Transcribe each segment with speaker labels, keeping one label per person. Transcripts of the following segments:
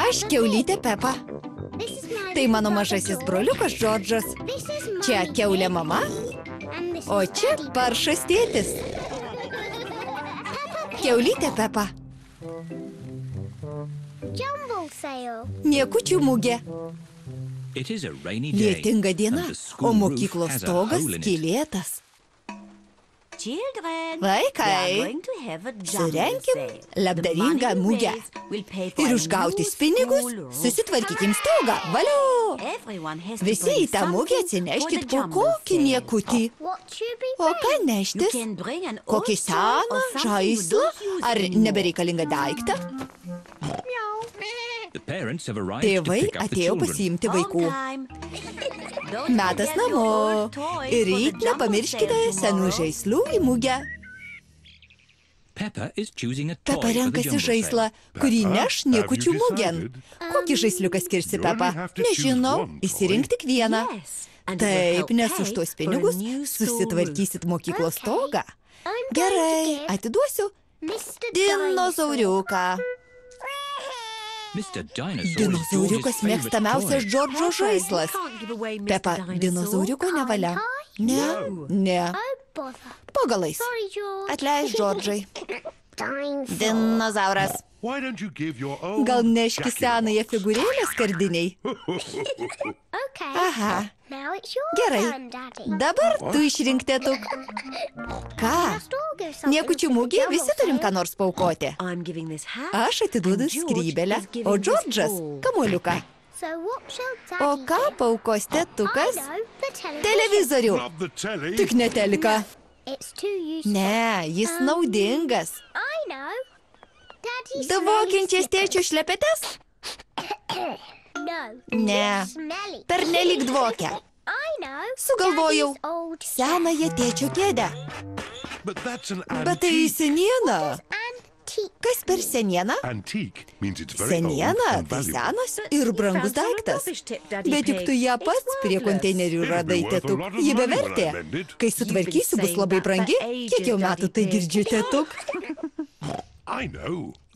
Speaker 1: Aš kiaulytė Pepa. Tai mano mažasis broliukas Džordžas. Čia kiaulė mama, o čia paršas tėtis. Kiaulytė Pepa. Niekučių mugė. Lietinga diena, o mokyklos stogas skylėtas. Vaikai, surenkim labdaringą mugę. Ir už gautis pinigus susitvarkykim stogą. Valio! Visi į tą mugę atsineškit po kokį niekutį. O ką neštis? Kokį seną žaislą ar nebereikalingą daiktą? Tėvai atėjo pasiimti vaikų. Metas namo. Ir ryt nepamirškite senų žaislų į mugę. Pepa renkasi žaislą, kurį neš niekučių mugėn. Kokį žaisliuką skirsi, Pepa? Nežinau, išsirink tik vieną. Taip, nes už tuos pinigus susitvarkysit mokyklos stogą. Gerai, atiduosiu dinozauriuką. Dinozauriukas mėgstamiausias Džordžo žaislas. Pepa, dinozauriuko nevalia. Ne. Pagalais. Atleisk, Džordžai. Dinozauras. Gal neški senąją figūrėlę skardiniai? Aha. Gerai. Dabar tu išrink, tėtuk. Ką? Niekučių mugėje visi turim ką nors paaukoti. Aš atiduodu skrybelę, o Džordžas kamuoliuką. O ką paaukos tėtukas? Televizorių. Tik ne teliką. Ne, jis naudingas. Dvokiančias tėčio šlepetes? Ne, pernelyg dvokia. Sugalvojau senąją tėčio kėdę. Bet tai seniena. Kas per senieną? Seniena tai senas ir brangus daiktas. Bet tik tu ją pats prie konteinerių radai, tėtuk. Ji bevertė. Kai sutvarkysiu, bus labai brangi. Kiek jau metų tai girdžiu, tėtuk?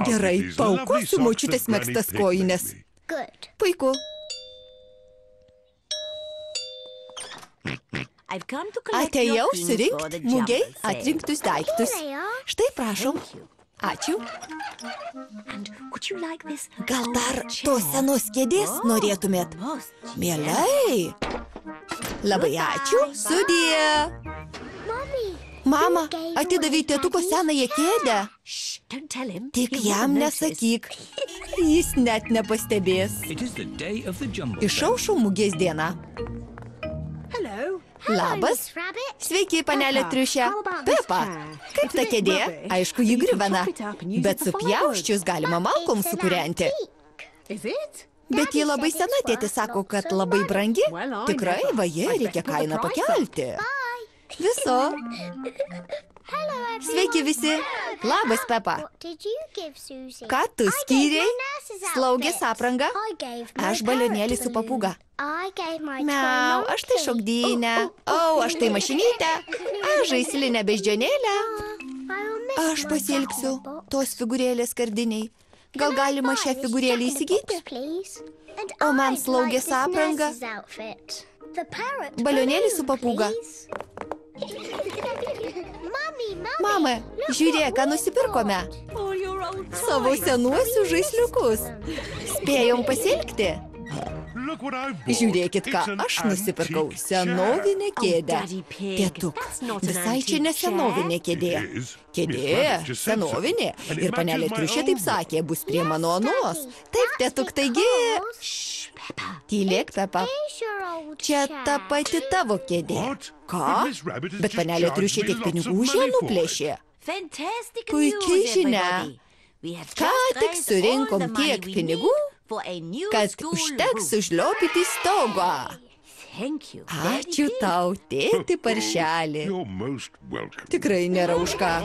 Speaker 1: Gerai, paaukosiu močiutės megztas kojines. Puiku. Atėjau surinkti mugei atrinktus daiktus. Štai prašom. Ačiū. Gal dar tos senos kėdės norėtumėt? Mielai. Labai ačiū. Sudie. Mama, atidavei tėtuko senąją kėdę. Tik jam nesakyk. Jis net nepastebės. Išaušo mugės diena. Labas. Sveiki, panelė triušė. Pepa, kaip ta kėdė? Aišku, ji grivena. Bet supjausčius galima malkom sukūrenti. Bet ji labai sena, tėtis sako, kad labai brangi. Tikrai, vaje, reikia kainą pakelti. Viso. Sveiki visi. Labas, Pepa. Ką tu skyrei? Slaugės aprangą? Aš balionėlį su papūga. Miau, aš tai šokdynę. O, aš tai mašinytę. Aš žaislinę beždžionėlę. Aš pasiilgsiu tos figūrėlės skardiniai. Gal galima šią figūrėlę įsigyti? O man slaugės aprangą? Balionėlį su papūga. Mama, žiūrėk, ką nusipirkome. Savo senuosius žaisliukus. Spėjom pasiilgti. Žiūrėkit, ką aš nusipirkau. Senovinę kėdę. Tėtuk, visai čia ne senovinė kėdė. Kėdė, senovinė. Ir panelė triušė taip sakė, bus prie mano anos. Taip, tėtuk, taigi... Tylėk, Pepa. Čia ta pati tavo kėdė. Ką? Bet panelė triušė tiek pinigų už ją nuplėšė. Puikiai žinia. Ką tik surinkom tiek pinigų, kad užteks užliopyti stogą. Ačiū tau, tėti paršelį. Tikrai nėra už ką.